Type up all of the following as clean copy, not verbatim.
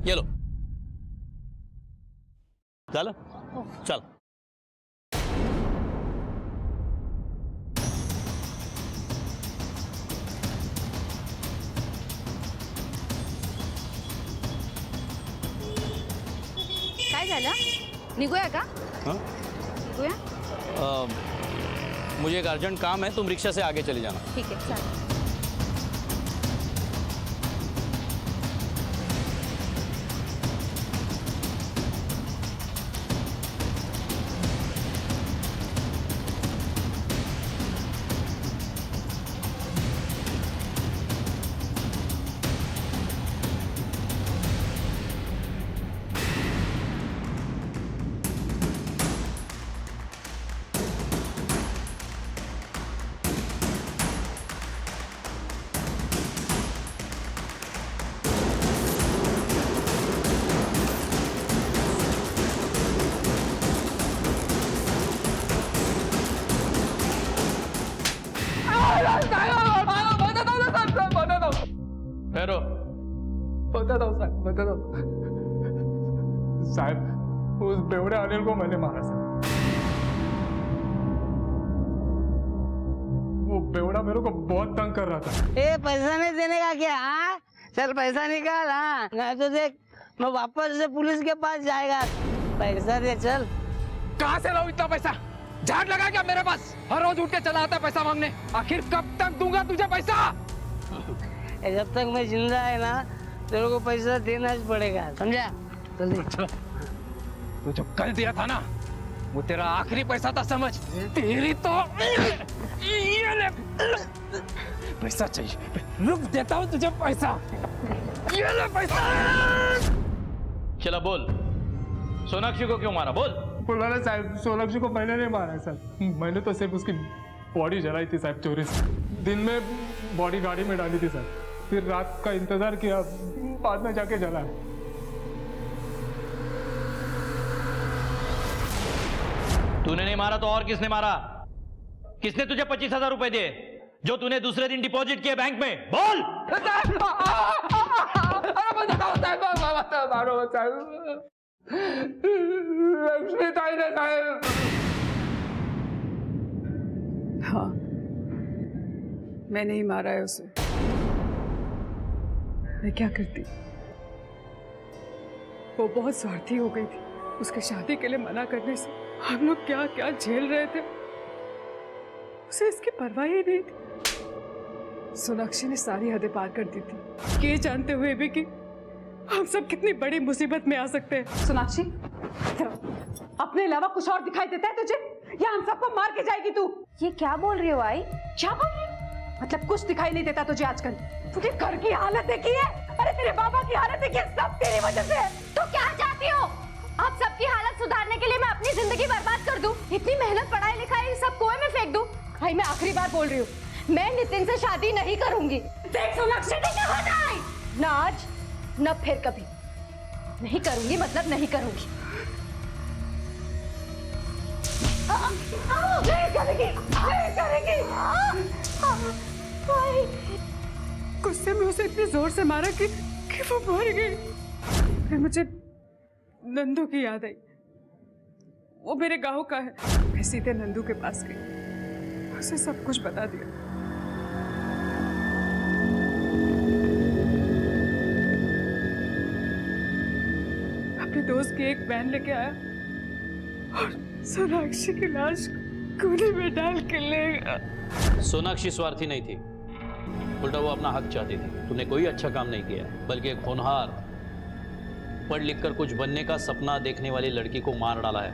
ये लो, चल चल। काय झालं? निघूया का? हाँ? निघूया? मुझे एक अर्जेंट काम है, तुम रिक्शा से आगे चली जाना। ठीक है, चालेल। ठहरो। बताता हूँ साहब, बताता हूँ साहब, उस बेवड़े अनिल को मैंने मारा साहब। वो बेवड़ा मेरे को बहुत तंग कर रहा था। ए पैसा नहीं देने का क्या? हाँ चल पैसा निकाल। हाँ नहीं तो देख मैं वापस से पुलिस के पास जाएगा। पैसा दे चल। कहाँ से लाऊं इतना पैसा? झाड़ लगा क्या मेरे पास? हर रोज उठ के चला आता है पैसा मांगने। आखिर कब तक दूंगा तुझे पैसा? जब तक मैं जिंदा है ना तेरे को पैसा देना ही पड़ेगा, समझा? जल्दी चल। तू जो कल दिया था ना वो तेरा आखिरी पैसा था, समझ? तेरी तो ये ले पैसा चाहिए, रुक देता हूँ तुझे पैसा। ये ले पैसा। चला बोल, सोनाक्षी को क्यों मारा? बोल। बोला ना साहब, सोनाक्षी को मैंने नहीं मारा है साहब। मैंने तो सिर्फ उसकी बॉडी जलाई थी साहब, चोरी से। दिन में बॉडी गाड़ी में डाली थी साहब, फिर रात का इंतजार किया, बाद में जाके जला। तूने नहीं मारा तो और किसने मारा? किसने तुझे 25,000 रुपए दिए जो तूने दूसरे दिन डिपॉजिट किए बैंक में? बोल। लक्ष्मी ताई ने साहब। हाँ मैंने ही मारा है उसे। मैं क्या करती? वो बहुत स्वार्थी हो गई थी। उसके शादी के लिए मना करने से हम लोग क्या क्या झेल रहे थे, उसे इसकी परवाह ही नहीं थी। सोनाक्षी ने सारी हदें पार कर दी थी, ये जानते हुए भी कि हम सब कितनी बड़ी मुसीबत में आ सकते हैं। सोनाक्षी, अपने अलावा कुछ और दिखाई देता है तुझे, या हम सबको मार के जाएगी तू? ये क्या बोल रही हो आई? क्या बोल रही है? मतलब कुछ दिखाई नहीं देता तुझे आजकल? तुझे घर की हालत देखी है? अरे तेरे बाबा की हालत देखी है, सब तेरी वजह से है। तो क्या चाहती हो? आप सबकी हालत सुधारने के लिए मैं अपनी जिंदगी बर्बाद कर दूं? इतनी मेहनत पढ़ाई लिखाई सब कुएं में फेंक दूं? भाई मैं आखिरी बार बोल रही हूँ, मैं नितिन से शादी नहीं करूंगी। देख सोनाक्षी, ना आज न फिर कभी। नहीं करूंगी मतलब नहीं करूंगी। नहीं करेगी, नहीं करेगी। गुस्से में उसे इतनी जोर से मारा कि वो मर गई। फिर मुझे नंदू की याद आई। वो मेरे गांव का है। मैं सीधे नंदू के पास गई, उसे सब कुछ बता दिया। अपने दोस्त की एक वैन लेके आया और सोनाक्षी की लाश कूड़े में डाल के ले गया। सोनाक्षी स्वार्थी नहीं थी, उल्टा वो अपना हक चाहती थी। तूने कोई अच्छा काम नहीं किया, बल्कि एक होनहार, पढ़ लिख कर कुछ बनने का सपना देखने वाली लड़की को मार डाला है,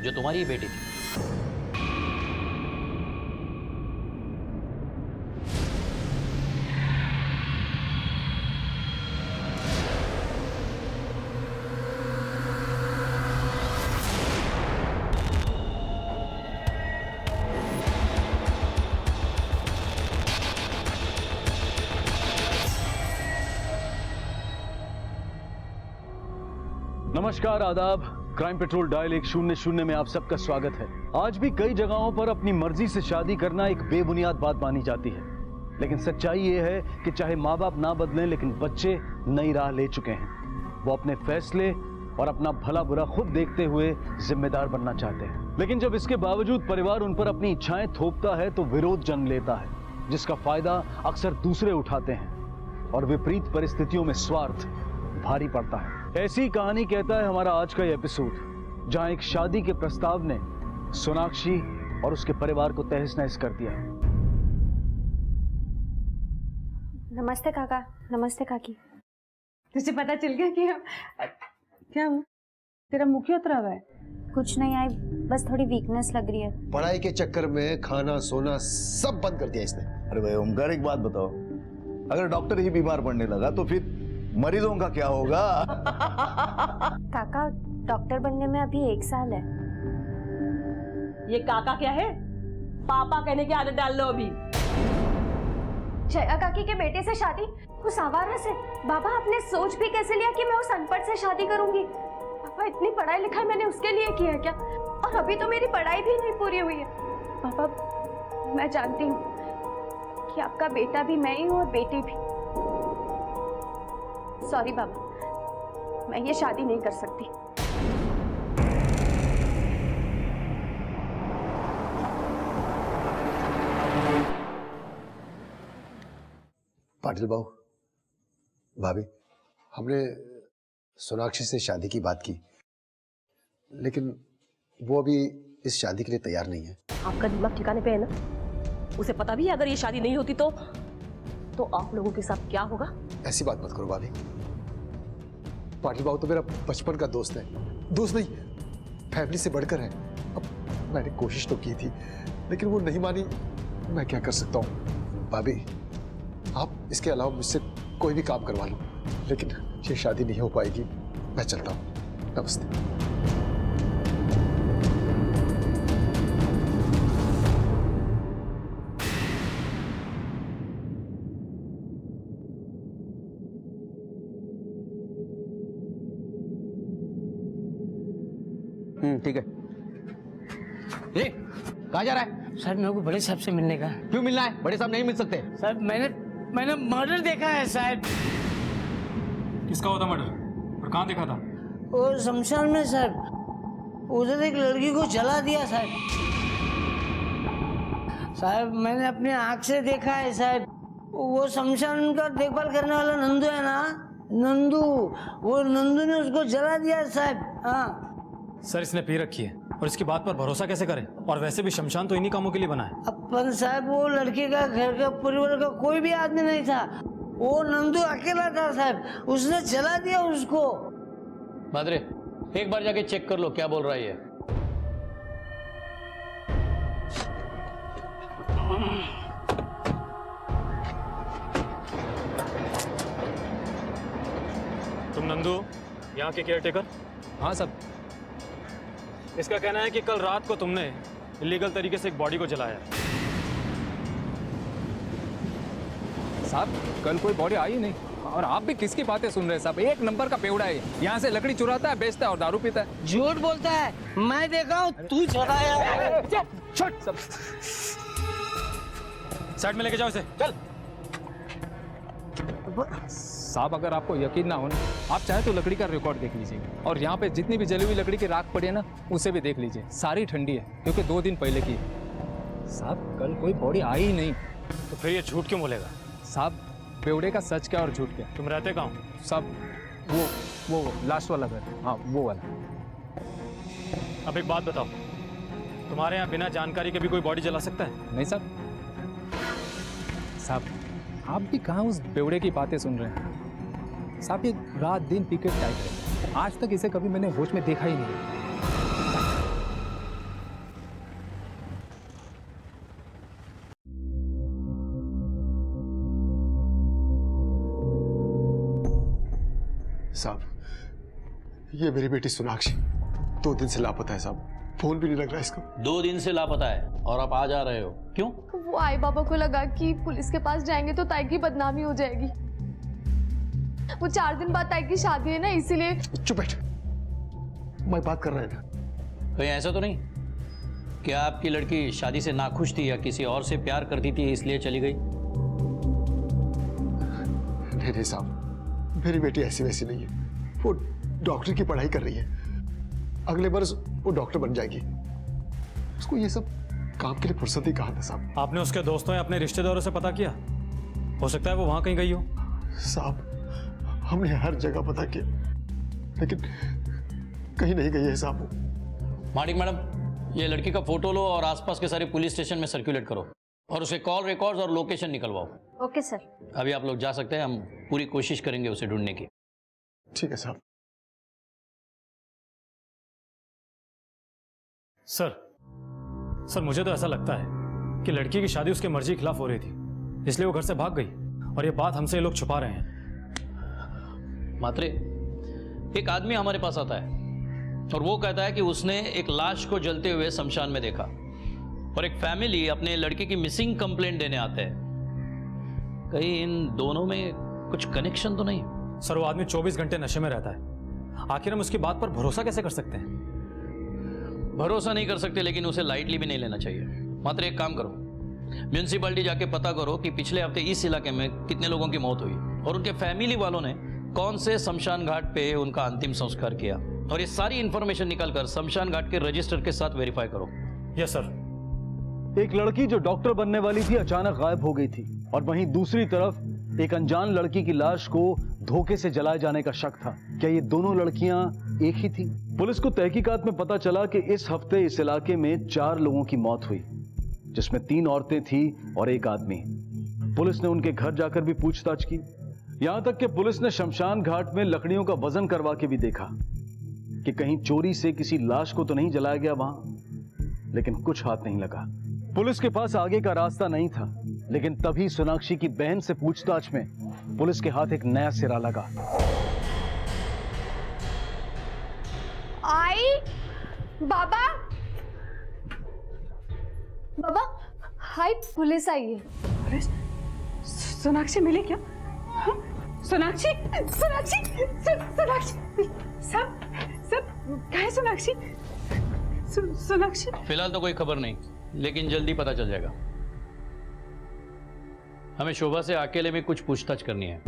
जो तुम्हारी बेटी थी। नमस्कार, आदाब। क्राइम पेट्रोल डायल 100 में आप सबका स्वागत है। आज भी कई जगहों पर अपनी मर्जी से शादी करना एक बेबुनियाद बात मानी जाती है, लेकिन सच्चाई ये है कि चाहे माँ बाप ना बदलें, लेकिन बच्चे नई राह ले चुके हैं। वो अपने फैसले और अपना भला बुरा खुद देखते हुए जिम्मेदार बनना चाहते हैं, लेकिन जब इसके बावजूद परिवार उन पर अपनी इच्छाएं थोपता है तो विरोध जन्म लेता है, जिसका फायदा अक्सर दूसरे उठाते हैं और विपरीत परिस्थितियों में स्वार्थ भारी पड़ता है। ऐसी कहानी कहता है हमारा आज का ये एपिसोड, जहां एक शादी के प्रस्ताव ने सोनाक्षी और उसके परिवार को तहस नहस कर दिया। नमस्ते काका, नमस्ते काकी। तुझे पता चल गया कि हम क्या हुआ? तेरा मुंह क्यों उतरा हुआ है? कुछ नहीं आई, बस थोड़ी वीकनेस लग रही है। पढ़ाई के चक्कर में खाना सोना सब बंद कर दिया इसने। अरे भाई ओमकार, एक बात बताओ, अगर डॉक्टर ही बीमार पड़ने लगा तो फिर मरीजों का क्या होगा? काका, डॉक्टर बनने में अभी 1 साल है। ये काका क्या है? पापा कहने की आदत डाल लो अभी। जया काकी के बेटे से शादी उस आवारा से? बाबा, आपने सोच भी कैसे लिया कि मैं उस अनपढ़ से शादी करूंगी? पापा, इतनी पढ़ाई लिखाई मैंने उसके लिए किया क्या? और अभी तो मेरी पढ़ाई भी नहीं पूरी हुई है। पापा, मैं जानती हूँ कि आपका बेटा भी मैं ही हूँ और बेटी भी। सॉरी बाबा, मैं ये शादी नहीं कर सकती। पाटिल बाबू, भाभी, हमने सोनाक्षी से शादी की बात की, लेकिन वो अभी इस शादी के लिए तैयार नहीं है। आपका दिमाग ठिकाने पे है ना? उसे पता भी है अगर ये शादी नहीं होती तो आप लोगों के साथ क्या होगा? ऐसी बात मत करो भाभी। पाटिल बाबू तो मेरा बचपन का दोस्त है, दोस्त नहीं, फैमिली से बढ़कर है। अब मैंने कोशिश तो की थी, लेकिन वो नहीं मानी। मैं क्या कर सकता हूँ भाभी? आप इसके अलावा मुझसे कोई भी काम करवा लो, लेकिन ये शादी नहीं हो पाएगी। मैं चलता हूँ, नमस्ते। ठीक है। ए, कहाँ जा रहा है? सर, मेरे को बड़े साहब से मिलने का। क्यों मिलना है? बड़े साहब नहीं मिल सकते। सर, मैंने मर्डर देखा है साहब। किसका होता मर्डर? और कहाँ देखा था? वो शमशान में सर, उधर एक लड़की को जला दिया साहब। साहब, मैंने अपने आँख से देखा है साहब। वो शमशान का देखभाल करने वाला नंदू है ना, नंदू, वो नंदू ने उसको जला दिया साहब। हाँ सर, इसने पी रखी है और इसकी बात पर भरोसा कैसे करें? और वैसे भी शमशान तो इन्हीं कामों के लिए बना है। अपन साहब, वो लड़के का घर का परिवार का कोई भी आदमी नहीं था, वो नंदू अकेला था साहब, उसने जला दिया उसको। मादरे, एक बार जाके चेक कर लो क्या बोल रहा है ये। तुम नंदू, यहाँ के केयरटेकर? हाँ सब। इसका कहना है कि कल रात को तुमने इलीगल तरीके से एक बॉडी को जलाया। साहब, कल कोई बॉडी आई नहीं। और आप भी किसकी बातें सुन रहे हैं साहब? एक नंबर का बेवड़ा है, यहाँ से लकड़ी चुराता है, बेचता है और दारू पीता है। झूठ बोलता है, मैं देखा हूँ, तू जलाया। छोड़ सब। साइड में लेके जाओ इसे, चल। साहब, अगर आपको यकीन ना हो ना, आप चाहे तो लकड़ी का रिकॉर्ड देख लीजिए, और यहाँ पे जितनी भी जली हुई लकड़ी की राख पड़ी है ना, उसे भी देख लीजिए। सारी ठंडी है, क्योंकि 2 दिन पहले की है। साहब, कल कोई बॉडी आई ही नहीं। तो फिर ये झूठ क्यों बोलेगा? साहब, बेवड़े का सच क्या और झूठ क्या? तुम रहते कहाँ हो? साहब, वो लास्ट वाला घर, हाँ वो वाला। अब एक बात बताओ, तुम्हारे यहाँ बिना जानकारी के भी कोई बॉडी जला सकता है? नहीं साहब। साहब, आप भी कहाँ उस बेवड़े की बातें सुन रहे हैं? साहब, ये रात दिन पी के टाइप है, आज तक इसे कभी मैंने होश में देखा ही नहीं। साहब, ये मेरी बेटी सोनाक्षी 2 दिन से लापता है साहब। फोन भी नहीं लग रहा इसको। 2 दिन से लापता है और आप आ जा रहे हो, क्यों? वो आई बाबा को लगा कि पुलिस के पास जाएंगे तो ताई की बदनामी हो जाएगी। वो 4 दिन बाद ताई की शादी है ना, इसीलिए। चुप बैठ, मैं बात कर रहा है ना। कहीं ऐसा तो नहीं कि आपकी लड़की शादी से नाखुश थी या किसी और से प्यार करती थी इसलिए चली गई? नहीं साहब, मेरी बेटी ऐसी वैसी नहीं है। वो डॉक्टर की पढ़ाई कर रही है, अगले बरस वो डॉक्टर बन जाएगी। उसको ये सब काम के लिए फुर्सत ही कहाँ था साहब। आपने उसके दोस्तों या अपने रिश्तेदारों से पता किया? हो सकता है वो वहां कहीं गई हो। साहब हमने हर जगह पता किया, लेकिन कहीं नहीं गई है साहब वो। माणिक मैडम, ये लड़की का फोटो लो और आसपास के सारे पुलिस स्टेशन में सर्कुलेट करो और उसके कॉल रिकॉर्ड्स और लोकेशन निकलवाओ। Okay sir. अभी आप लोग जा सकते हैं, हम पूरी कोशिश करेंगे उसे ढूंढने की। ठीक है साहब। सर मुझे तो ऐसा लगता है कि लड़की की शादी उसके मर्जी के खिलाफ हो रही थी, इसलिए वो घर से भाग गई और ये बात हमसे ये लोग छुपा रहे हैं। मात्रे, एक आदमी हमारे पास आता है और वो कहता है कि उसने एक लाश को जलते हुए शमशान में देखा, और एक फैमिली अपने लड़के की मिसिंग कंप्लेंट देने आते हैं। कहीं इन दोनों में कुछ कनेक्शन तो नहीं? सर वो आदमी 24 घंटे नशे में रहता है, आखिर हम उसकी बात पर भरोसा कैसे कर सकते हैं? भरोसा नहीं कर सकते, लेकिन उसे लाइटली भी नहीं लेना चाहिए। मात्र एक काम करो, म्यूनिसिपैलिटी जाके पता करो कि पिछले हफ्ते इस इलाके में कितने लोगों की मौत हुई और उनके फैमिली वालों ने कौन से शमशान घाट पे उनका अंतिम संस्कार किया, और ये सारी इंफॉर्मेशन निकालकर शमशान घाट के रजिस्टर के साथ वेरीफाई करो। Yes sir. एक लड़की जो डॉक्टर बनने वाली थी अचानक गायब हो गई थी, और वहीं दूसरी तरफ एक अनजान लड़की की लाश को धोखे से जलाए जाने का शक था। क्या ये दोनों लड़कियां एक ही थी? पुलिस को तहकीकात में पता चला कि इस हफ्ते इस इलाके में 4 लोगों की मौत हुई, जिसमें 3 औरतें थी और एक आदमी। पुलिस ने उनके घर जाकर भी पूछताछ की, यहां तक कि पुलिस ने शमशान घाट में लकड़ियों का वजन करवा के भी देखा कि कहीं चोरी से किसी लाश को तो नहीं जलाया गया वहां, लेकिन कुछ हाथ नहीं लगा। पुलिस के पास आगे का रास्ता नहीं था, लेकिन तभी सोनाक्षी की बहन से पूछताछ में पुलिस के हाथ एक नया सिरा लगा। आई बाबा, बाबा हाय, पुलिस आई है। अरे सोनाक्षी मिली क्या? हाँ? सोनाक्षी सोनाक्षी सोनाक्षी सब कहाँ है सोनाक्षी? सोनाक्षी फिलहाल तो कोई खबर नहीं, लेकिन जल्दी पता चल जाएगा। हमें शोभा से अकेले में कुछ पूछताछ करनी है।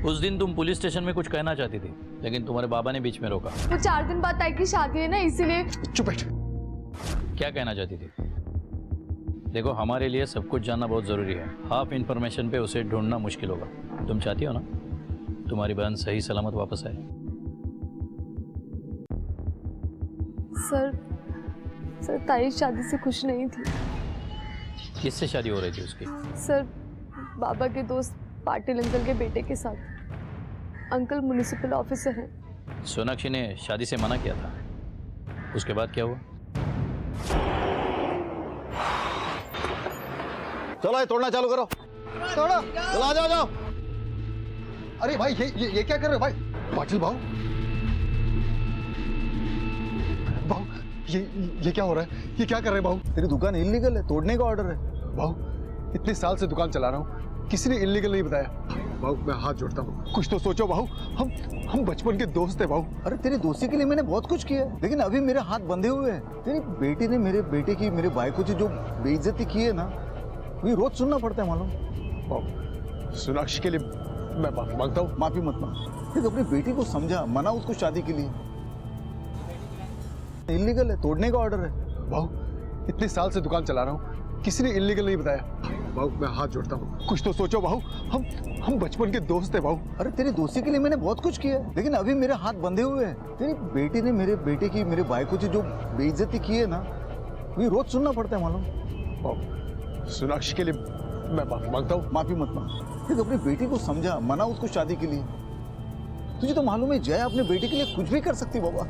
उस दिन तुम पुलिस स्टेशन में कुछ कहना चाहती थी, लेकिन तुम्हारे बाबा ने बीच में रोका। वो 4 दिन बाद ताई की शादी है ना, इसीलिए। चुप बैठ। क्या कहना चाहती थी? देखो, हमारे लिए सब कुछ जानना बहुत जरूरी है। हाफ इंफॉर्मेशन पे उसे ढूंढना मुश्किल होगा। तुम चाहती हो ना तुम्हारी बहन सही सलामत वापस आए? सर ताई शादी से खुश नहीं थी। किससे शादी हो रही थी उसकी? सर बाबा के दोस्त पाटिल अंकल के बेटे के साथ। अंकल म्युनिसिपल ऑफिसर हैं। सोनाक्षी ने शादी से मना किया था, उसके बाद क्या हुआ? चलो ये तोड़ना चालू करो, तोड़ो, चलो आ जाओ। अरे भाई ये क्या कर रहे हो भाई? पाटिल भाऊ, भाऊ ये क्या हो रहा है? ये क्या कर रहे हैं भाऊ? तेरी दुकान इल्लीगल है, तोड़ने का ऑर्डर है। भाऊ इतने साल से दुकान चला रहा हूँ, किसी ने इल्लीगल नहीं बताया। भाऊ मैं हाथ जोड़ता हूँ, कुछ तो सोचो भाऊ। हम बचपन के दोस्त हैं भाऊ। अरे तेरी दोस्ती के लिए मैंने बहुत कुछ किया, लेकिन अभी मेरे हाथ बंधे हुए हैं। तेरी बेटी ने मेरे बेटे की, मेरे भाई को जो बेइज्जती की है ना, ये रोज सुनना पड़ता है मालूम। भाऊ सोनाक्षी के लिए मैं माफी मांगता हूँ। माफी मत मांग, देख अपनी बेटी को समझा, मना उसको शादी के लिए। इल्लीगल है, तोड़ने का ऑर्डर है। भाऊ इतने साल से दुकान चला रहा हूँ, किसी ने इल्लीगल नहीं बताया। भाऊ मैं हाथ जोड़ता हूँ, कुछ तो सोचो भाऊ। हम बचपन के दोस्त हैं भाऊ। अरे तेरी दोस्ती के लिए मैंने बहुत कुछ किया, लेकिन अभी मेरे हाथ बंधे हुए हैं। तेरी बेटी ने मेरे बेटे की, मेरे भाई को जो बेइज्जती की है ना, ये रोज सुनना पड़ता है मालूम। भाऊ सोनाक्षी के लिए मैं माफी मांगता हूँ। माफी मत मांग, देख अपनी बेटी को समझा, मना उसको शादी के लिए। तुझे तो मालूम है जया अपने बेटे के लिए कुछ भी कर सकती बाबा।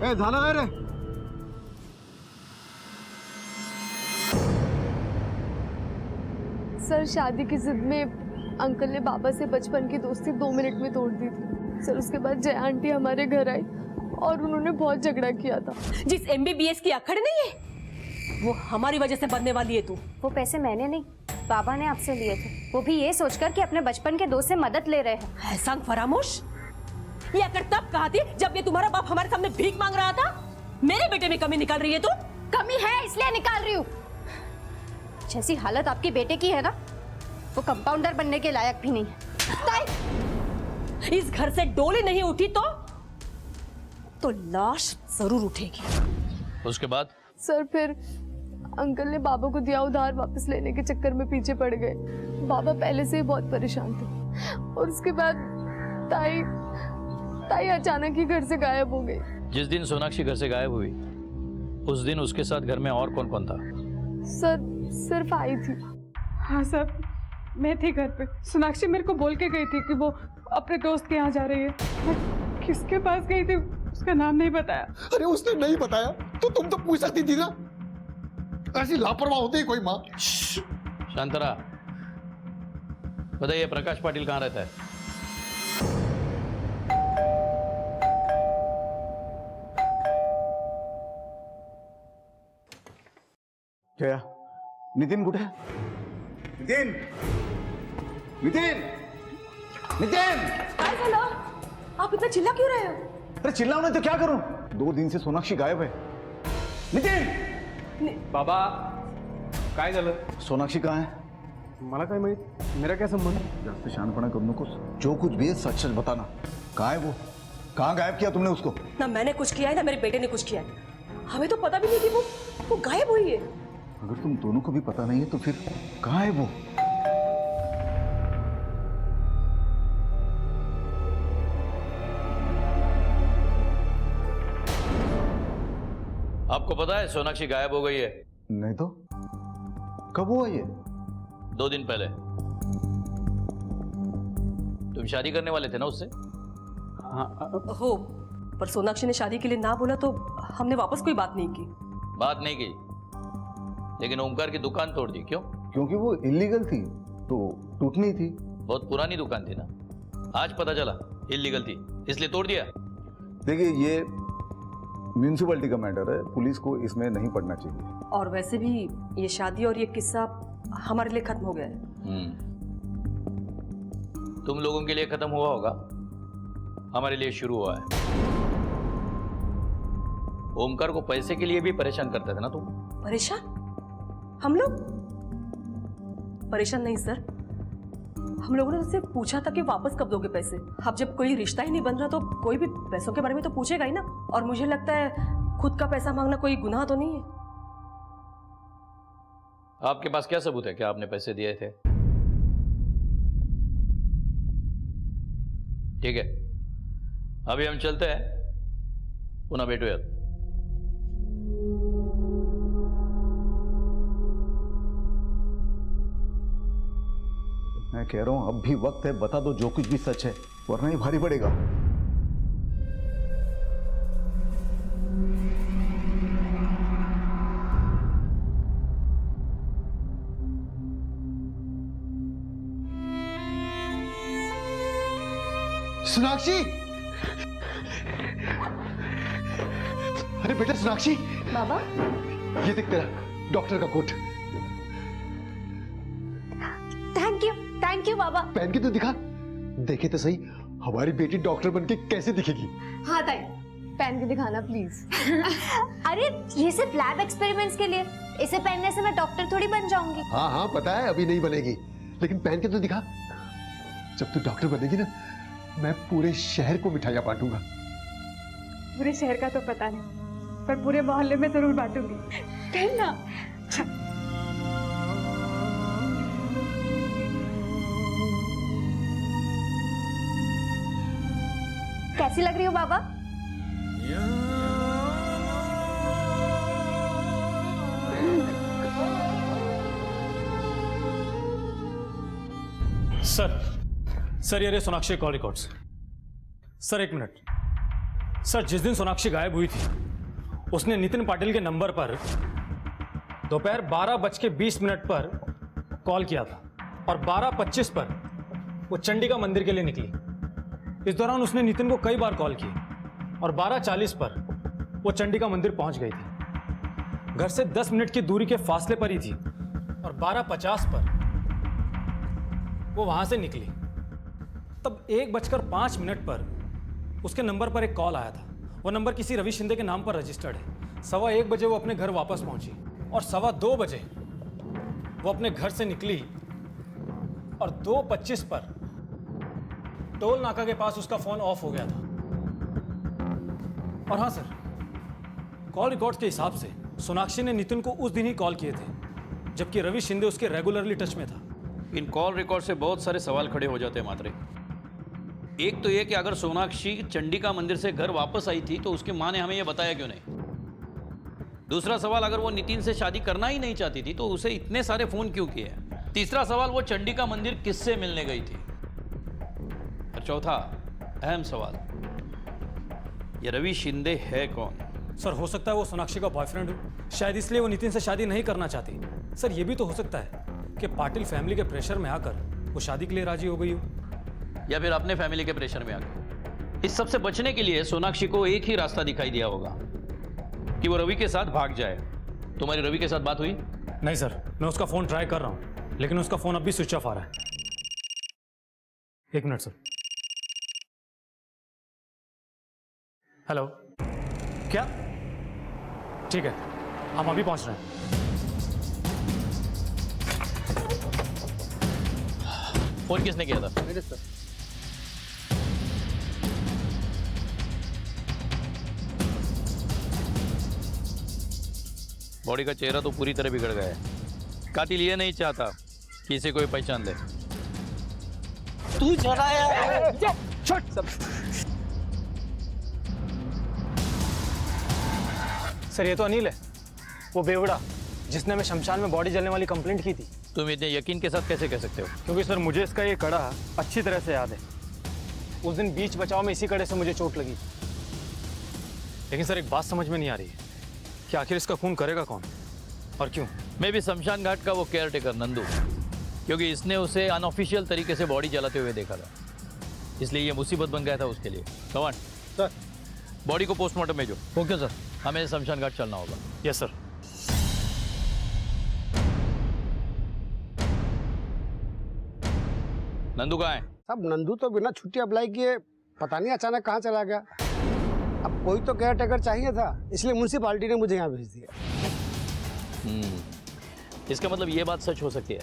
ए धाना है रे। सर शादी की जिद में अंकल ने बाबा से बचपन की दोस्ती 2 मिनट में तोड़ दी थी। सर उसके बाद जया आंटी हमारे घर आई और उन्होंने बहुत झगड़ा किया था। जिस MBBS की अखड़ नहीं है, वो हमारी वजह से बनने वाली है। तू वो पैसे मैंने नहीं, बाबा ने आपसे लिए थे, वो भी ये सोचकर कि अपने बचपन के दोस्त से मदद ले रहे हैं। एहसान फरामोश, ये अकड़ तब कहा थी जब ये तुम्हारा बाप हमारे सामने भीख मांग रहा था। मेरे बेटे में कमी निकाल रही है तू। कमी है इसलिए निकाल रही हूँ। जैसी हालत आपके बेटे की है ना, वो कंपाउंडर बनने के लायक भी नहीं है। इस घर से डोली नहीं उठी तो लाश जरूर उठेगी। उसके बाद सर फिर अंकल ने बाबा को दिया उधार वापस लेने के चक्कर में पीछे पड़ गए। बाबा पहले से ही बहुत परेशान थे और उसके बाद ताई अचानक ही घर से गायब हो गई। जिस दिन सोनाक्षी घर से गायब हुई उस दिन उसके साथ घर में और कौन कौन था? सर सिर्फ आई थी। हाँ सर, मैं थी घर पे। सोनाक्षी मेरे को बोल के गई थी कि वो अपने दोस्त के यहाँ जा रही है। मैं किसके पास गई थी उसका नाम नहीं बताया। अरे उसने नहीं बताया तो तुम तो पूछ सकती थी ना। ऐसी लापरवाह होती है कोई माँ? शांतरा, बताइए प्रकाश पाटिल कहाँ रहता है? जया, नितिन कुठे? नितिन, नितिन, नितिन! काय झालं? आप इतना चिल्ला क्यों रहे हो? अरे चिल्लाओ नहीं तो क्या करूं? 2 दिन से सोनाक्षी गायब है। नितिन! बाबा काय झालं? सोनाक्षी कहाँ है? मला काय माहित, मेरा क्या संबंध? जास्त शहाणपणा करू नकोस। जो कुछ भी है सच सच बताना। कहाँ है वो? कहाँ गायब किया तुमने उसको? ना मैंने कुछ किया है ना मेरे बेटे ने कुछ किया है। हमें तो पता भी नहीं कि वो गायब हुई है। अगर तुम दोनों को भी पता नहीं है तो फिर कहाँ है वो? आपको पता है सोनाक्षी गायब हो गई है? नहीं तो कब हुआ ये? 2 दिन पहले। तुम शादी करने वाले थे ना उससे? हो, पर सोनाक्षी ने शादी के लिए ना बोला तो हमने वापस कोई बात नहीं की। बात नहीं की, लेकिन ओमकार की दुकान तोड़ दी। क्यों? क्योंकि वो इलीगल थी तो टूटनी थी। बहुत पुरानी दुकान थी ना। आज पता चला इलीगल थी, इसलिए तोड़ दिया। देखिए ये म्यूनिसिपैलिटी का मैटर है, पुलिस को इसमें नहीं पड़ना चाहिए। और वैसे भी ये शादी और ये किस्सा हमारे लिए खत्म हो गया है। तुम लोगों के लिए खत्म हुआ होगा, हमारे लिए शुरू हुआ है। ओमकार को पैसे के लिए भी परेशान करते थे ना तुम? परेशान? हम लोग परेशान नहीं सर, हम लोगों ने उससे पूछा था कि वापस कब दोगे पैसे। अब जब कोई रिश्ता ही नहीं बन रहा तो कोई भी पैसों के बारे में तो पूछेगा ही ना। और मुझे लगता है खुद का पैसा मांगना कोई गुनाह तो नहीं है। आपके पास क्या सबूत है कि आपने पैसे दिए थे? ठीक है, अभी हम चलते हैं, पुनः भेटूयात। मैं कह रहा हूं अब भी वक्त है, बता दो जो कुछ भी सच है, वरना ही भारी पड़ेगा। सोनाक्षी! अरे बेटा सोनाक्षी! बाबा, ये देख तेरा डॉक्टर का कोट। थैंक यू बाबा। पहन के तो दिखा, देखे तो सही हमारी बेटी डॉक्टर बनके कैसे दिखेगी। हाँ ताई, पहन के दिखाना प्लीज। अरे ये सिर्फ लैब एक्सपेरिमेंट्स के लिए, इसे पहनने से मैं डॉक्टर थोड़ी बन जाऊंगी। हाँ हाँ पता है अभी नहीं बनेगी, लेकिन पहन के तो दिखा। जब तू डॉक्टर बनेगी ना, मैं पूरे शहर को मिठाइयां बांटूंगा। पूरे शहर का तो पता नहीं, पर पूरे मोहल्ले में जरूर बांटूंगी। पहनना। कैसी लग रही हो बाबा? सर ये रहे Sonakshi call records. Sir 1 minute. Sir जिस दिन सोनाक्षी गायब हुई थी उसने नितिन पाटिल के नंबर पर दोपहर 12:20 पर कॉल किया था और 12:25 पर वो चंडिका मंदिर के लिए निकली। इस दौरान उसने नितिन को कई बार कॉल की और 12:40 पर वो चंडिका मंदिर पहुंच गई थी। घर से 10 मिनट की दूरी के फासले पर ही थी और 12:50 पर वो वहां से निकली। तब 1:05 पर उसके नंबर पर एक कॉल आया था। वो नंबर किसी रवि शिंदे के नाम पर रजिस्टर्ड है। 1:15 बजे वो अपने घर वापस पहुंची और 2:15 बजे वो अपने घर से निकली और 2:25 पर टोल नाका के पास उसका फोन ऑफ हो गया था। और हाँ सर, कॉल रिकॉर्ड्स के हिसाब से सोनाक्षी ने नितिन को उस दिन ही कॉल किए थे, जबकि रवि शिंदे उसके रेगुलरली टच में था। इन कॉल रिकॉर्ड से बहुत सारे सवाल खड़े हो जाते हैं मात्रे। एक तो ये कि अगर सोनाक्षी चंडिका मंदिर से घर वापस आई थी तो उसकी माँ ने हमें यह बताया क्यों नहीं। दूसरा सवाल, अगर वो नितिन से शादी करना ही नहीं चाहती थी तो उसे इतने सारे फोन क्यों किए। तीसरा सवाल, वो चंडिका मंदिर किससे मिलने गई थी। और चौथा अहम सवाल, ये रवि शिंदे है कौन। सर हो सकता है वो सोनाक्षी का बॉयफ्रेंड हो, शायद इसलिए वो नितिन से शादी नहीं करना चाहती। सर ये भी तो हो सकता है कि पाटिल फैमिली के प्रेशर में आकर वो शादी के लिए राजी हो गई हो, या फिर अपने फैमिली के प्रेशर में आकर। इस सब से बचने के लिए सोनाक्षी को एक ही रास्ता दिखाई दिया होगा कि वो रवि के साथ भाग जाए। तुम्हारी रवि के साथ बात हुई? नहीं सर, मैं उसका फोन ट्राई कर रहा हूं, लेकिन उसका फोन अब भी स्विच ऑफ आ रहा है। एक मिनट सर। हेलो, क्या? ठीक है, हम अभी पहुंच रहे हैं। फोन किसने किया था? मेरे सर। बॉडी का चेहरा तो पूरी तरह बिगड़ गया है। कातिल ये नहीं चाहता कि इसे कोई पहचान ले। तू चलाया। सर ये तो अनिल है, वो बेवड़ा जिसने हमें शमशान में बॉडी जलने वाली कंप्लेंट की थी। तुम इतने यकीन के साथ कैसे कह सकते हो? क्योंकि सर मुझे इसका ये कड़ा अच्छी तरह से याद है। उस दिन बीच बचाव में इसी कड़े से मुझे चोट लगी। लेकिन सर एक बात समझ में नहीं आ रही है कि आखिर इसका खून करेगा कौन और क्यों। मैं भी शमशान घाट का वो केयर टेकर नंदू, क्योंकि इसने उसे अनऑफिशियल तरीके से बॉडी जलाते हुए देखा था, इसलिए ये मुसीबत बन गया था उसके लिए। कमान सर, बॉडी को पोस्टमार्टम भेजो। Okay sir. हमें शमशान घाट चलना होगा। Yes sir. नंदू कहाँ है? साहब नंदू तो बिना छुट्टी अप्लाई किए पता नहीं अचानक कहाँ चला गया। अब कोई तो केयर टेकर चाहिए था, इसलिए म्यूनसिपालिटी ने मुझे यहाँ भेज दिया। इसका मतलब ये बात सच हो सकती है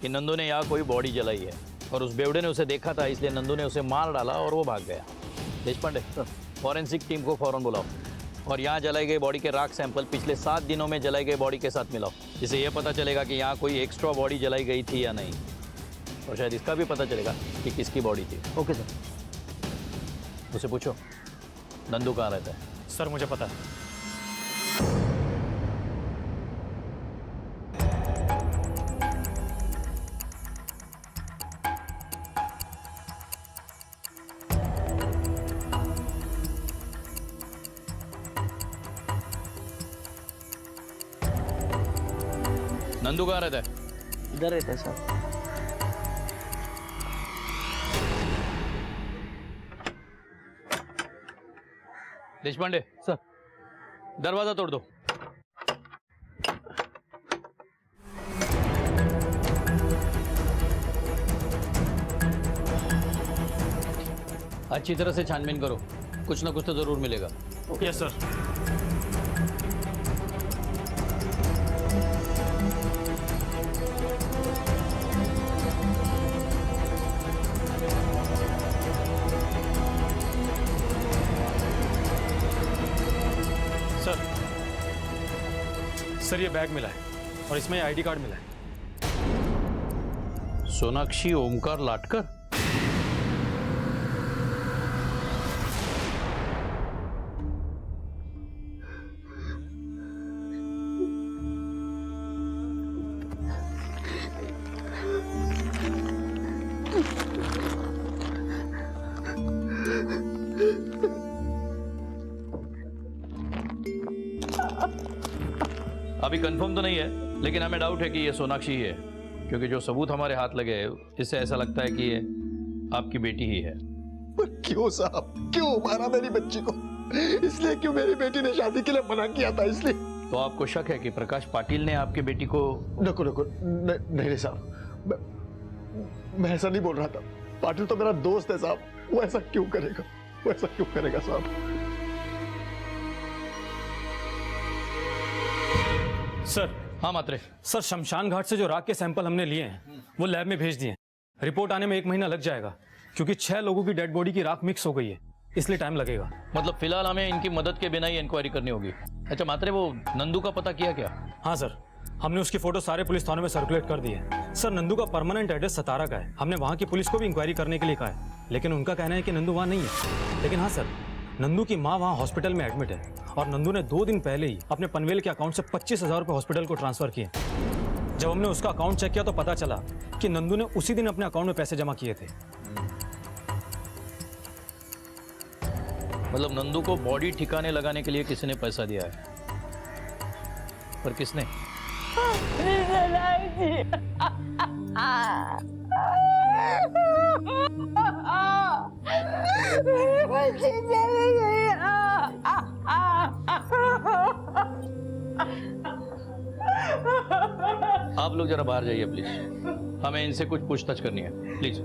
कि नंदू ने यहाँ कोई बॉडी जलाई है और उस बेवड़े ने उसे देखा था, इसलिए नंदू ने उसे मार डाला और वो भाग गया। देशपांडे, फॉरेंसिक टीम को फौरन बुलाओ और यहाँ जलाई गई बॉडी के राख सैंपल पिछले 7 दिनों में जलाई गई बॉडी के साथ मिलाओ, जिससे यह पता चलेगा कि यहाँ कोई एक्स्ट्रा बॉडी जलाई गई थी या नहीं, और शायद इसका भी पता चलेगा कि किसकी बॉडी थी। Okay sir. उसे पूछो नंदू कहाँ रहता है। सर मुझे पता है। नंदू कहाँ रहता है? इधर रहता है सर। देशपांडे सर। दरवाजा तोड़ दो। अच्छी तरह से छानबीन करो, कुछ ना कुछ तो जरूर मिलेगा। Yes sir. सर ये बैग मिला है और इसमें आईडी कार्ड मिला है। सोनाक्षी ओमकार लाटकर। अभी कंफर्म तो नहीं है, लेकिन हमें डाउट है कि ये सोनाक्षी ही है, क्योंकि जो सबूत हमारे हाथ लगे हैं इससे ऐसा लगता है कि ये आपकी बेटी ही है। पर क्यों साहब, क्यों मारा मेरी बच्ची को? इसलिए क्यों मेरी बेटी ने शादी के लिए मना किया था? इसलिए तो आपको शक है कि प्रकाश पाटिल ने आपकी बेटी को? नको नको, नहीं साहब, मैं ऐसा नहीं बोल रहा था। पाटिल तो मेरा दोस्त है साहब, वो ऐसा क्यों करेगा? वो ऐसा क्यों करेगा साहब? सर। हाँ मात्रे। सर शमशान घाट से जो राख के सैंपल हमने लिए हैं वो लैब में भेज दिए हैं। रिपोर्ट आने में 1 महीना लग जाएगा, क्योंकि 6 लोगों की डेड बॉडी की राख मिक्स हो गई है, इसलिए टाइम लगेगा। मतलब फिलहाल हमें इनकी मदद के बिना ही इंक्वायरी करनी होगी। अच्छा मात्रे, वो नंदू का पता किया क्या? हाँ सर, हमने उसकी फोटो सारे पुलिस थानों में सर्कुलेट कर दी है। सर, नंदू का परमानेंट एड्रेस सतारा का है। हमने वहाँ की पुलिस को भी इंक्वायरी करने के लिए कहा है, लेकिन उनका कहना है कि नंदू वहाँ नहीं है। लेकिन हाँ सर, नंदू की माँ वहाँ हॉस्पिटल में एडमिट है और नंदू ने 2 दिन पहले ही अपने पनवेल के अकाउंट से 25,000 रुपये हॉस्पिटल को ट्रांसफर किए। जब हमने उसका अकाउंट चेक किया तो पता चला कि नंदू ने उसी दिन अपने अकाउंट में पैसे जमा किए थे। मतलब नंदू को बॉडी ठिकाने लगाने के लिए किसी ने पैसा दिया है, पर किसने? आप लोग जरा बाहर जाइए प्लीज, हमें इनसे कुछ पूछताछ करनी है, प्लीज।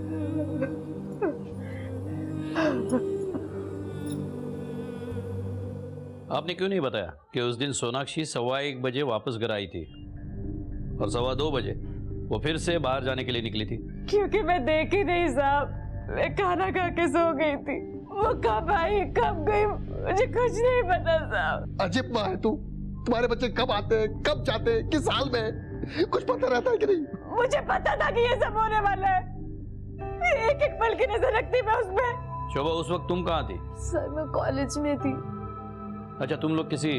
आपने क्यों नहीं बताया कि उस दिन सोनाक्षी 1:15 बजे वापस घर आई थी और 2:15 बजे वो फिर से बाहर जाने के लिए निकली थी? क्योंकि मैं देखी नहीं साहब, मैं खाना खा के सो गई थी। वो कब आई कब गई मुझे कुछ नहीं पता साहब। अजीब माँ है तू, तुम्हारे बच्चे कब आते हैं कब जाते हैं किस हाल में, कुछ पता रहता है कि नहीं? मुझे पता था कि ये सब होने वाला है, एक एक पल की नजर रखती मैं उसमें। शोभा, उस वक्त तुम कहाँ थी? सर मैं कॉलेज में थी। अच्छा, तुम लोग किसी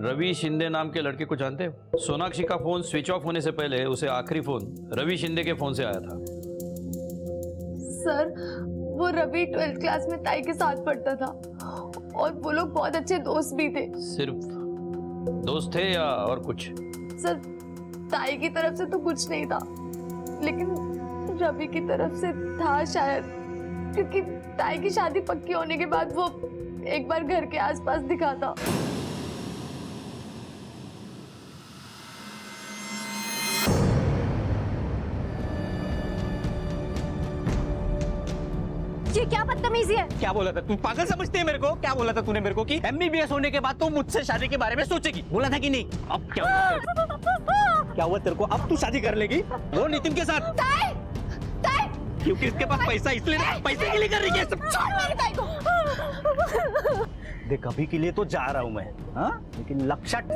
रवि शिंदे नाम के लड़के को जानते हो? सोनाक्षी का फोन स्विच ऑफ होने से पहले उसे आखिरी फोन रवि शिंदे के फोन से आया था। सर वो रवि 12th क्लास में ताई के साथ पढ़ता था और वो लोग बहुत अच्छे दोस्त भी थे। सिर्फ दोस्त थे या और कुछ? सर ताई की तरफ से तो कुछ नहीं था, लेकिन रवि की तरफ से था शायद, क्योंकि ताई की शादी पक्की होने के बाद वो एक बार घर के आसपास दिखा था। ये क्या बदतमीजी है? क्या बोला था? तू पागल समझती है मेरे को? क्या बोला था तूने मेरे को कि MBBS होने के बाद तू मुझसे शादी के बारे में सोचेगी? बोला था कि नहीं? अब क्या हुआ तेरे को? अब तू शादी कर लेगी वो नितिन के साथ? ताई, ताई। क्योंकि इसके पास पैसा, इसलिए पैसे के लिए कर रही है सब। छोड़ मेरी ताई को। देख अभी के लिए तो जा रहा हूँ मैं, हाँ? लेकिन लक्षण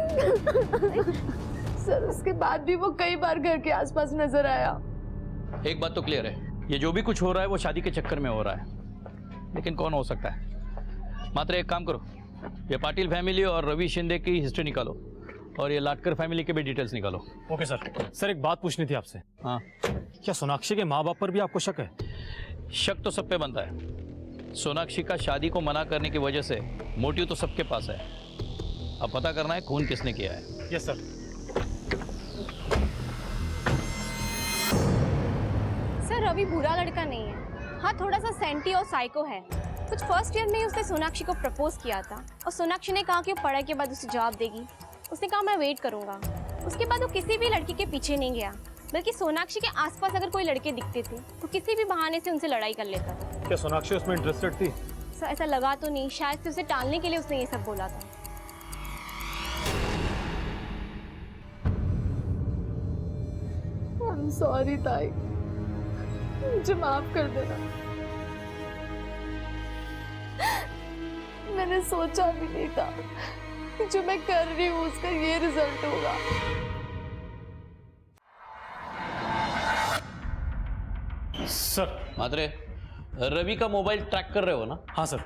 सर उसके बाद भी वो कई बार घर के आसपास नजर आया। एक बात तो क्लियर है, ये जो भी कुछ हो रहा है वो शादी के चक्कर में हो रहा है, लेकिन कौन हो सकता है? मात्र एक काम करो, ये पाटिल फैमिली और रवि शिंदे की हिस्ट्री निकालो और ये लाटकर फैमिली के भी डिटेल्स निकालो। Okay sir. सर एक बात पूछनी थी आपसे। हाँ, क्या सोनाक्षी के माँ बाप पर भी आपको शक है? शक तो सब पे बनता है। सोनाक्षी का शादी को मना करने की वजह से मोटिव तो सबके पास है, अब पता करना है खून किसने किया है। Yes sir. सर रवि बुरा लड़का नहीं है, हाँ थोड़ा सा सेंटी और साइको है। कुछ फर्स्ट ईयर में ही उसने सोनाक्षी को प्रपोज किया था और सोनाक्षी ने कहा कि वो पढ़ाई के बाद उसे जवाब देगी। उसने कहा मैं वेट करूंगा। उसके बाद वो किसी भी लड़की के पीछे नहीं गया, बल्कि सोनाक्षी के आसपास अगर कोई लड़के दिखते थे तो किसी भी बहाने से उनसे लड़ाई कर लेता था। क्या सोनाक्षी उसमें इंटरेस्टेड थी? सर ऐसा लगा तो नहीं, शायद से उसे टालने के लिए उसने ये सब बोला था। I'm sorry ताई, मुझे माफ कर देना। मैंने सोचा भी नहीं था कि जो मैं कर रही हूँ उसका ये रिजल्ट होगा। सर। मात्रे, रवि का मोबाइल ट्रैक कर रहे हो ना? हाँ सर।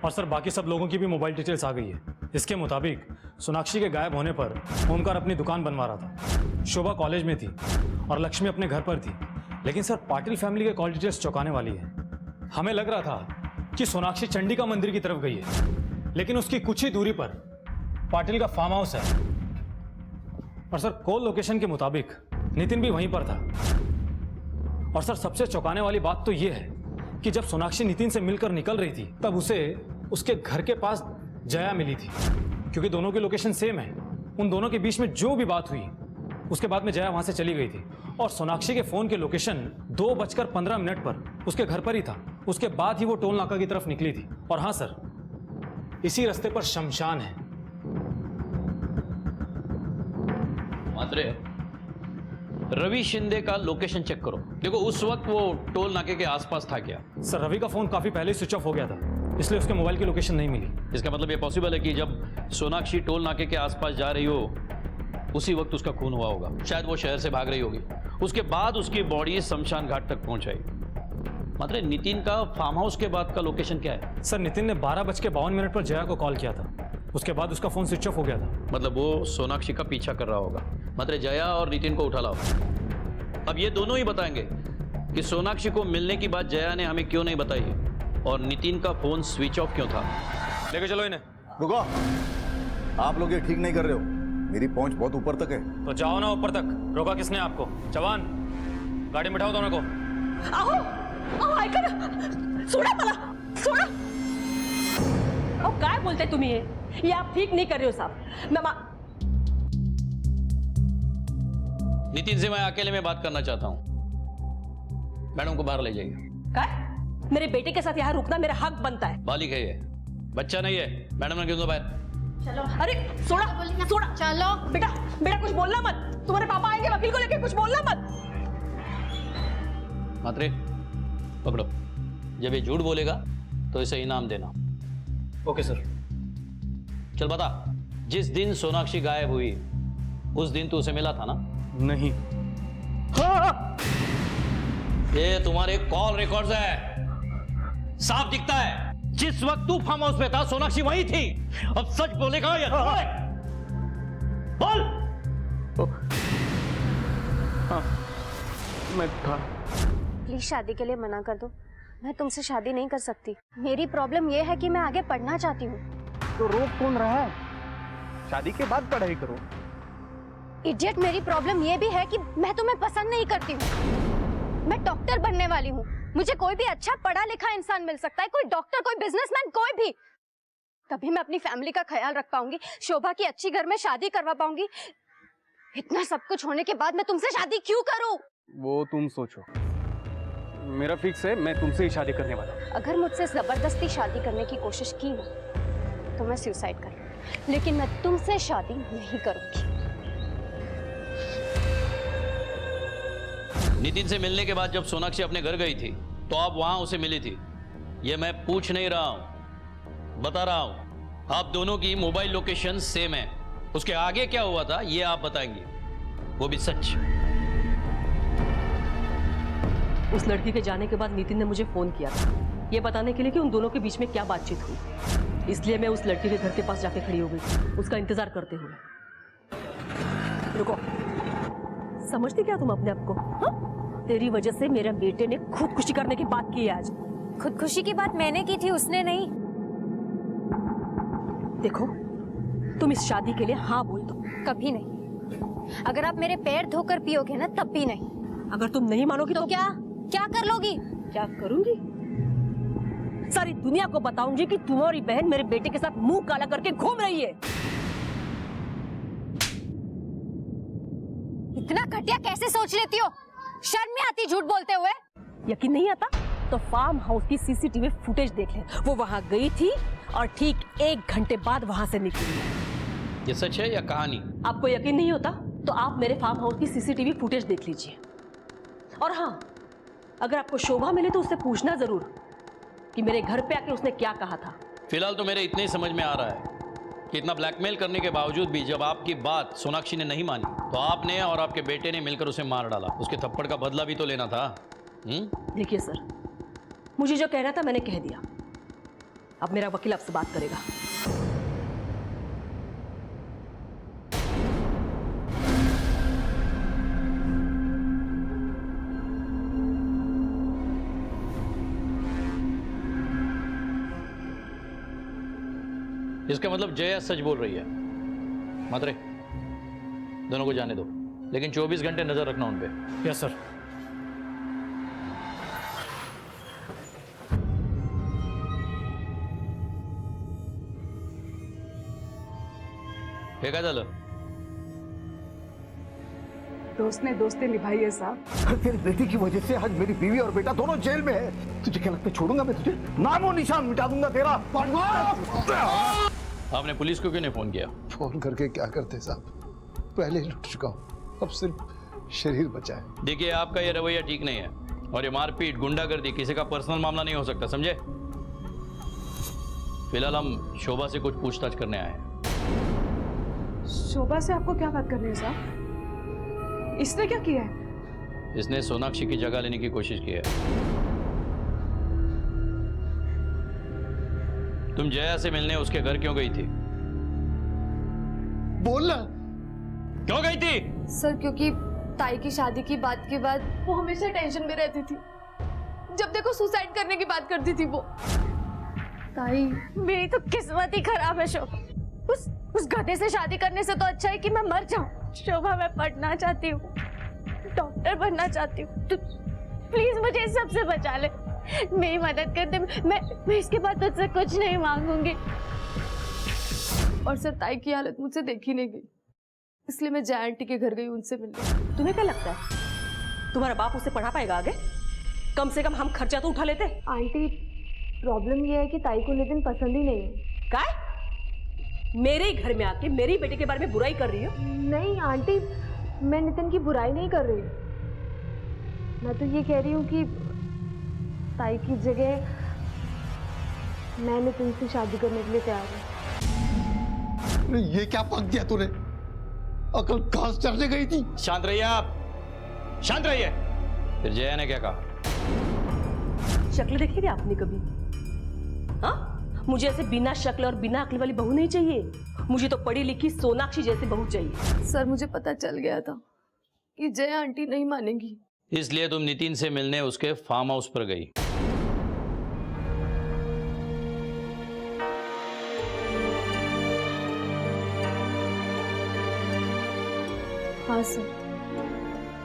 और सर बाकी सब लोगों की भी मोबाइल डिटेल्स आ गई है। इसके मुताबिक सोनाक्षी के गायब होने पर ओमकार अपनी दुकान बनवा रहा था, शोभा कॉलेज में थी और लक्ष्मी अपने घर पर थी। लेकिन सर पाटिल फैमिली के कॉल डिटेल्स चौंकाने वाली है। हमें लग रहा था कि सोनाक्षी चंडिका मंदिर की तरफ गई है, लेकिन उसकी कुछ ही दूरी पर पाटिल का फार्म हाउस है। और सर कॉल लोकेशन के मुताबिक नितिन भी वहीं पर था। और सर सबसे चौंकाने वाली बात तो यह है कि जब सोनाक्षी नितिन से मिलकर निकल रही थी तब उसे उसके घर के पास जया मिली थी, क्योंकि दोनों की लोकेशन सेम है। उन दोनों के बीच में जो भी बात हुई उसके बाद में जया वहां से चली गई थी और सोनाक्षी के फोन के लोकेशन 2:15 पर उसके घर पर ही था। उसके बाद ही वो टोल नाका की तरफ निकली थी। और हाँ सर, इसी रास्ते पर शमशान है। मात्रे, रवि शिंदे का लोकेशन चेक करो। देखो उस वक्त वो टोल नाके के आसपास था क्या? सर रवि का फोन काफी पहले स्विच ऑफ हो गया था, इसलिए उसके मोबाइल की लोकेशन नहीं मिली। इसका मतलब ये पॉसिबल है कि जब सोनाक्षी टोल नाके के आसपास जा रही हो उसी वक्त उसका खून हुआ होगा। शायद वो शहर से भाग रही होगी, उसके बाद उसकी बॉडी शमशान घाट तक पहुंचाई। मात्र नितिन का फार्म हाउस के बाद का लोकेशन क्या है? सर नितिन ने 12:52 पर जया को कॉल किया था, उसके बाद उसका फोन स्विच ऑफ हो गया था। मतलब वो सोनाक्षी का पीछा कर रहा होगा, मात्र जया और नितिन को उठा लाओ। अब ये दोनों ही बताएंगे कि सोनाक्षी को मिलने की बात जया ने हमें क्यों नहीं बताई और नितिन का फोन स्विच ऑफ क्यों था। लेके चलो इन्हें। रुको, आप लोग ये ठीक नहीं कर रहे हो। मेरी पहुंच बहुत ऊपर तक है। तो जाओ ना ऊपर तक। रोका किसने आपको? जवान, गाड़ी में बिठाओ दोनों को। आओ आओ, ऐका सोडा मला, सोडा। अहो काय बोलते तुम्ही? ये आप ठीक नहीं कर रहे हो साहब। मैं नितिन से मैं अकेले में बात करना चाहता हूं। मैडम को बाहर ले जाइए। काय? मेरे बेटे के साथ यहाँ रुकना मेरा हक बनता है। बालिक है ये, बच्चा नहीं है। मैडम ने क्यों दो बाहर? चलो। अरे सोडा, सोडा। चलो बेटा, बेटा कुछ बोलना मत। तुम्हारे पापा आएंगे वकील को लेके, कुछ बोलना मत। मात्रे पकड़ो, जब ये झूठ बोलेगा तो इसे इनाम देना। Okay sir. चल बता, जिस दिन सोनाक्षी गायब हुई उस दिन तू उसे मिला था ना? नहीं। ये तुम्हारे कॉल रिकॉर्ड्स है, साफ दिखता है। जिस वक्त तू फार्म हाउस पे था सोनाक्षी वहीं थी। अब सच बोलेगा या बोल? हाँ, मैं था। प्लीज शादी के लिए मना कर दो। मैं तुमसे शादी नहीं कर सकती। मेरी प्रॉब्लम यह है कि मैं आगे पढ़ना चाहती हूँ। तो रोक कौन रहा है? शादी के बाद पढ़ाई करो। इडियट, मेरी प्रॉब्लम यह भी है कि मैं तुम्हें पसंद नहीं करती हूँ। मैं डॉक्टर बनने वाली हूँ। मुझे कोई भी अच्छा पढ़ा लिखा इंसान मिल सकता है, कोई डॉक्टर, कोई बिजनेसमैन, कोई भी। तभी मैं अपनी फैमिली का ख्याल रख पाऊंगी, शोभा की अच्छी घर में शादी करवा पाऊंगी। इतना सब कुछ होने के बाद मैं तुमसे शादी क्यों करूं? वो तुम सोचो, मेरा फिक्स है, मैं तुमसे ही शादी करने वाला हूं। अगर मुझसे जबरदस्ती शादी करने की कोशिश की ना तो मैं सुसाइड कर लूंगी, लेकिन मैं तुमसे शादी नहीं करूंगी। नितिन से मिलने के बाद जब सोनाक्षी अपने घर गई थी तो आप वहां उसे मिली थी। ये मैं पूछ नहीं रहा हूं, बता रहा हूं। आप दोनों की मोबाइल लोकेशन सेम है। उसके आगे क्या हुआ था ये आप बताएंगे, वो भी सच। उस लड़की के जाने के बाद नितिन ने मुझे फोन किया था, ये बताने के लिए कि उन दोनों के बीच में क्या बातचीत हुई। इसलिए मैं उस लड़की के घर के पास जाके खड़ी हो गई, उसका इंतजार करते हुए। रुको, समझती क्या तुम अपने आप को? हाँ? तेरी वजह से मेरे बेटे ने खुदकुशी करने की बात की है आज। खुदकुशी की बात मैंने की थी, उसने नहीं। देखो, तुम इस शादी के लिए हाँ बोल दो। कभी नहीं। अगर आप मेरे पैर धोकर पियोगे ना तब भी नहीं। अगर तुम नहीं मानोगी तो क्या क्या कर लोगी? क्या करूंगी? सारी दुनिया को बताऊंगी कि तुम्हारी बहन मेरे बेटे के साथ मुंह काला करके घूम रही है। इतना घटिया कैसे सोच लेती हो? शर्म नहीं आती झूठ बोलते हुए? यकीन नहीं आता तो फार्म हाउस की सीसीटीवी फुटेज देख ले। वो वहां गई थी और ठीक 1 घंटे बाद वहां से निकली। ये सच है या कहानी? आपको यकीन नहीं होता तो आप मेरे फार्म हाउस की सीसीटीवी फुटेज देख लीजिए। और हाँ, अगर आपको शोभा मिले तो उससे पूछना जरूर कि मेरे घर पे आके उसने क्या कहा था। फिलहाल तो मेरे इतने ही समझ में आ रहा है कि इतना ब्लैकमेल करने के बावजूद भी जब आपकी बात सोनाक्षी ने नहीं मानी तो आपने और आपके बेटे ने मिलकर उसे मार डाला। उसके थप्पड़ का बदला भी तो लेना था। देखिए सर, मुझे जो कहना था मैंने कह दिया। अब मेरा वकील आपसे बात करेगा। इसका मतलब जया सच बोल रही है। मात्रे, दोनों को जाने दो, लेकिन 24 घंटे नजर रखना उन पे। Yes sir. हे काय झालं? दोस्त ने दोस्ती निभाई है साहब। तेरी बेटी की वजह से आज मेरी बीवी और बेटा दोनों जेल में है। तुझे क्या लगता है छोड़ूंगा मैं तुझे? नामो निशान मिटा दूंगा तेरा। आपने पुलिस को क्यों नहीं फोन किया? फोन करके क्या करते साहब, पहले ही लुट चुका हूँ। अब सिर्फ शरीर बचा है। देखिए, आपका ये रवैया ठीक नहीं है, और ये मारपीट, गुंडागर्दी किसी का पर्सनल मामला नहीं हो सकता, समझे? फिलहाल हम शोभा से कुछ पूछताछ करने आए हैं। शोभा से आपको क्या बात करनी है साहब? इसने क्या किया है? इसने सोनाक्षी की जगह लेने की कोशिश की है। तुम जया से मिलने उसके घर क्यों गई थी? बोलना। क्यों गई थी? सर क्योंकि ताई की शादी की बात के बाद वो हमेशा टेंशन में रहती थी। जब देखो सुसाइड करने की बात करती थी वो। ताई, मेरी तो किस्मत ही खराब है शोभा। उस गधे से शादी करने से तो अच्छा है कि मैं मर जाऊं। शोभा, मैं पढ़ना चाहती हूँ, डॉक्टर बनना चाहती हूँ। तू प्लीज मुझे इस सब से बचा ले, मेरी मदद कर दे। मैं इसके बाद तुझसे कुछ नहीं मांगूंगी। और सर, ताई की हालत मुझसे देखी नहीं गई, इसलिए मैं जया आंटी के घर गई उनसे मिलने। तुम्हें क्या लगता है तुम्हारा बाप उसे पढ़ा पाएगा आगे? कम से कम हम खर्चा तो उठा लेते। आंटी, प्रॉब्लम ये है कि ताई को नितिन पसंद ही नहीं है। क्या? मेरे ही घर में आके मेरी बेटे के बारे में बुराई कर रही हो? नहीं आंटी, मैं नितिन की बुराई नहीं कर रही हूँ। मैं तो ये कह रही हूँ कि ताई की जगह मैं नितिन से शादी करने के लिए तैयार हूँ। ये क्या पक दिया तूने? अकल घास चढ़ने गई थी। शांत रहिए आप, शांत रहिए। फिर जया ने क्या कहा? शक्ल देखी थी आपने कभी? हाँ, मुझे ऐसे बिना शक्ल और बिना अक्ल वाली बहू नहीं चाहिए। मुझे तो पढ़ी लिखी सोनाक्षी जैसी बहू चाहिए। सर, मुझे पता चल गया था कि जया आंटी नहीं मानेगी, इसलिए तुम नितिन से मिलने उसके फार्म हाउस पर गई। हाँ सर,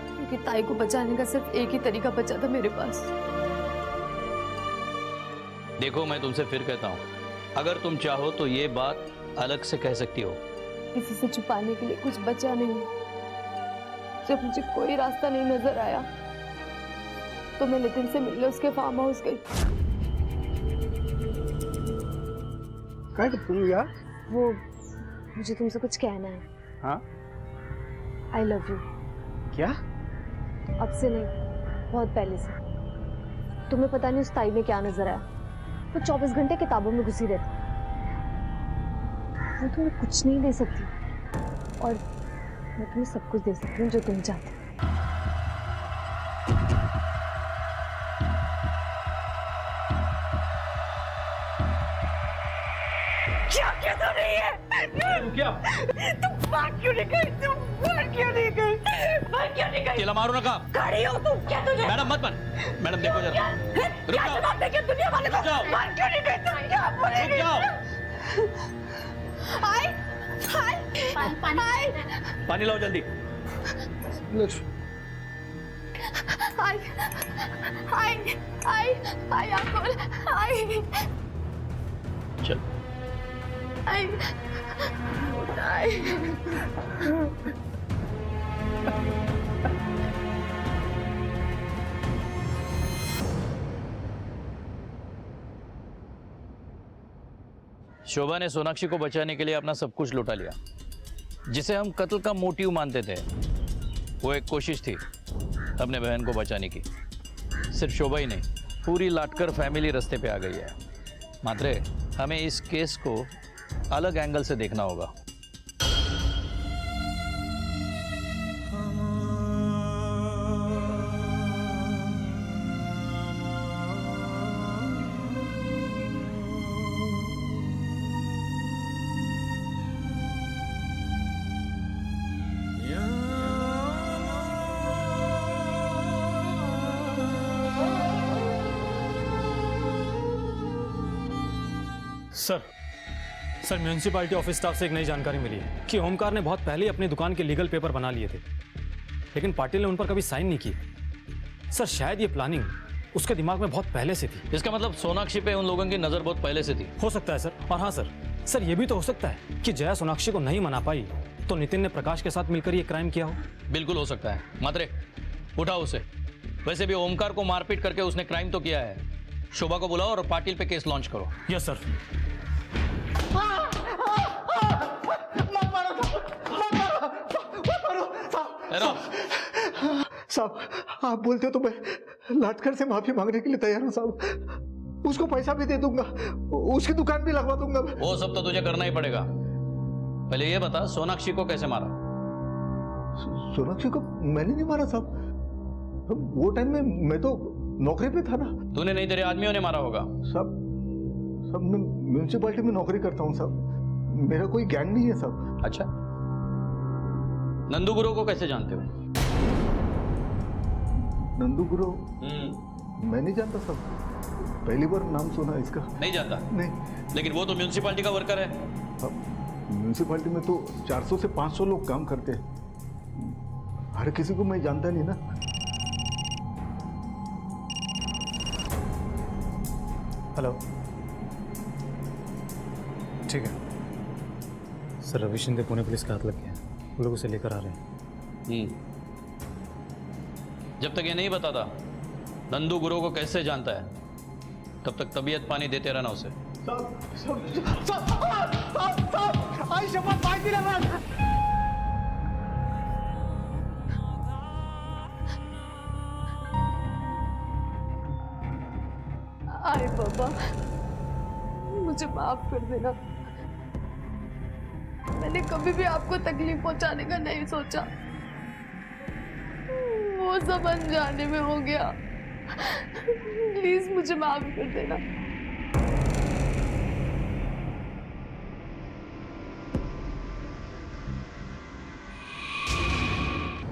क्योंकि ताई को बचाने का सिर्फ एक ही तरीका बचा था मेरे पास। देखो, मैं तुमसे फिर कहता हूँ, अगर तुम चाहो तो ये बात अलग से कह सकती हो। किसी से छुपाने के लिए कुछ बचा नहीं। जब मुझे कोई रास्ता नहीं नजर आया तो मैं नितिन से मिलने उसके फार्म हाउस गई। क्या तुम यार? वो, मुझे तुमसे कुछ कहना है। हाँ? I love you. क्या? अब से नहीं, बहुत पहले से। तुम्हें पता नहीं उस ताई में क्या नजर आया। वो 24 घंटे किताबों में घुसी रहती। वो तुम्हें कुछ नहीं दे सकती, और मैं तुम्हें सब कुछ दे सकती हूँ जो तुम चाहते हो। क्या क्या तो नहीं है? क्या? तुम बात क्यों नहीं गई? तुम बात क्यों नहीं गई? बात क्यों नहीं गई? केला मारो ना का। खड़ी हो तुम, क्या तुझे? मैडम मत बन। मैडम देखो जरा, रुक क्या जाओ, जवाब देंगे दुनिया वाले को? रुक जाओ। बात क्यों नहीं गई? तुम क्या रुक बोलेगी? जाओ। हाय हाय हाय पानी लाओ जल्दी। हाय हाय हाय हाय अंकल, हाय चल। हाय हाय। शोभा ने सोनाक्षी को बचाने के लिए अपना सब कुछ लुटा लिया। जिसे हम कत्ल का मोटिव मानते थे, वो एक कोशिश थी अपने बहन को बचाने की। सिर्फ शोभा ही नहीं, पूरी लाटकर फैमिली रास्ते पे आ गई है। मात्रे, हमें इस केस को अलग एंगल से देखना होगा। सर म्यूनिसिपैलिटी ऑफिस स्टाफ से एक नई जानकारी मिली है कि ओमकार ने बहुत पहले ही अपनी दुकान के लीगल पेपर बना लिए थे, लेकिन पाटिल ने उन पर कभी साइन नहीं किए। सर, शायद ये प्लानिंग उसके दिमाग में बहुत पहले से थी। इसका मतलब सोनाक्षी पे उन लोगों की नजर बहुत पहले से थी। हो सकता है सर। और हाँ सर, ये भी तो हो सकता है कि जया सोनाक्षी को नहीं मना पाई तो नितिन ने प्रकाश के साथ मिलकर ये क्राइम किया हो। बिल्कुल हो सकता है। मात्रे, उठाओ उसे। वैसे भी ओमकार को मारपीट करके उसने क्राइम तो किया है। शोभा को बुलाओ और पाटिल पे केस लॉन्च करो। Yes sir. साहब आप बोलते हो तो मैं लाटकर से माफी मांगने के लिए तैयार हूँ साहब। उसको पैसा भी दे दूंगा, उसकी दुकान भी लगवा दूंगा मैं। वो सब तो तुझे करना ही पड़ेगा। पहले ये बता सोनाक्षी को कैसे मारा? सोनाक्षी को मैंने नहीं मारा साहब, वो टाइम में मैं तो नौकरी पे था ना। तूने नहीं, तेरे आदमियों ने मारा होगा। साहब मैं म्यूनिसिपैलिटी में नौकरी करता हूँ साहब, मेरा कोई गैंग नहीं है साहब। अच्छा, नंदू गुरु को कैसे जानते हो? नंदू गुरु मैं नहीं जानता साहब, पहली बार नाम सुना इसका। नहीं जानता? नहीं। लेकिन वो तो म्यूनिसिपैलिटी का वर्कर है। म्यूनिसिपैलिटी में तो 400 से 500 लोग काम करते हैं, हर किसी को मैं जानता नहीं ना। हेलो, ठीक है सर। रवि शिंदे पुणे पुलिस का हाथ लग गया, वो लोग उसे लेकर आ रहे हैं। जब तक ये नहीं बताता नंदू गुरु को कैसे जानता है, तब तक तबीयत पानी देते रहना उसे। आए बाबा, मुझे माफ कर देना। मैंने कभी भी आपको तकलीफ पहुंचाने का नहीं सोचा, वो सब अनजाने में हो गया। प्लीज मुझे माफ कर देना।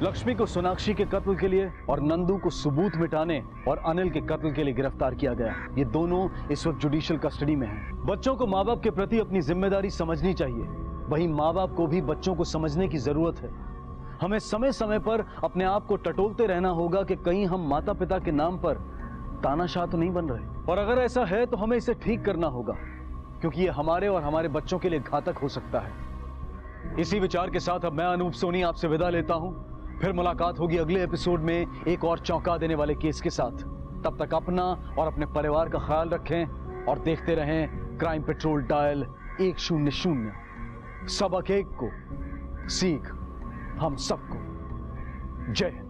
लक्ष्मी को सोनाक्षी के कत्ल के लिए और नंदू को सबूत मिटाने और अनिल के कत्ल के लिए गिरफ्तार किया गया। ये दोनों इस वक्त जुडिशियल कस्टडी में हैं। बच्चों को माँ बाप के प्रति अपनी जिम्मेदारी समझनी चाहिए, वहीं माँ बाप को भी बच्चों को समझने की जरूरत है। हमें समय समय पर अपने आप को टटोलते रहना होगा कि कहीं हम माता पिता के नाम पर तानाशाह तो नहीं बन रहे, और अगर ऐसा है तो हमें इसे ठीक करना होगा, क्योंकि ये हमारे और हमारे बच्चों के लिए घातक हो सकता है। इसी विचार के साथ अब मैं अनूप सोनी आपसे विदा लेता हूं। फिर मुलाकात होगी अगले एपिसोड में एक और चौंका देने वाले केस के साथ। तब तक अपना और अपने परिवार का ख्याल रखें और देखते रहें क्राइम पेट्रोल डायल 100। सबक एक को, सीख हम सबको। जय हिंद।